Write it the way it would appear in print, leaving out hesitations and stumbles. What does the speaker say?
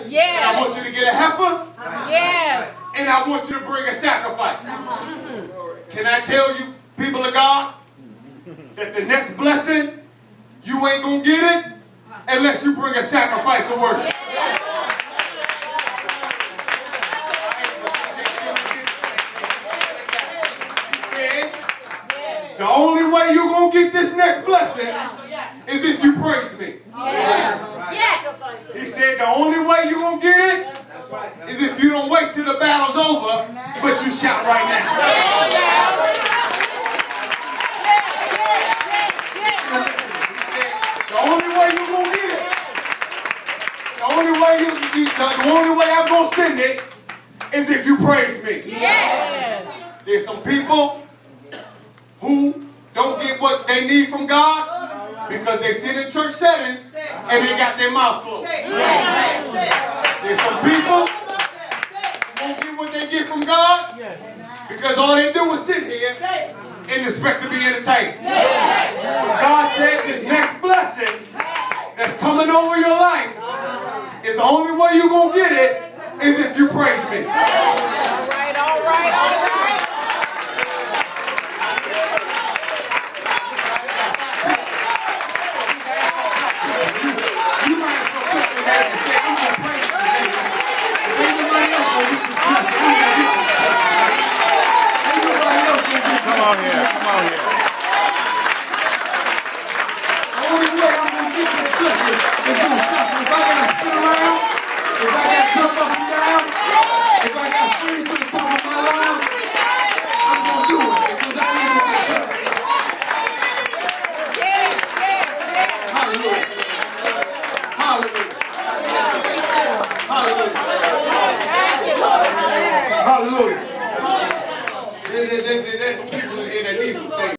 Yes. And I want you to get a heifer. Yes. And I want you to bring a sacrifice. Can I tell you, people of God, that the next blessing, you ain't going to get it unless you bring a sacrifice of worship. He said, the only way you're going to get this next blessing is if you praise me. He said, the only way you're going to get it is if you don't wait till the battle's over, but you shout right now. The only way you're going to get it, the only way I'm going to send it is if you praise me. Yes. There's some people who don't get what they need from God because they sit in church settings and they got their mouth closed. There's some people who won't get what they get from God because all they do is sit here and expect to be entertained. God said this next blessing that's coming over your life is the only way you're going to get it is if you praise me. All right, all right, all right. You might as well put your hand and say, I'm going to praise you today. If anybody else going to get this blessing, I'm going to get this blessing. Anybody else going to get this blessing? Come on here, come on here. The only way I'm going to get this blessing is going to stop. If I got to spin around, if I got to jump up and down, if I got to scream to the top of my lungs, I'm going to do it because I need to be perfect. Hallelujah. Hallelujah. Hallelujah. Hallelujah. There's some people in here that need some things.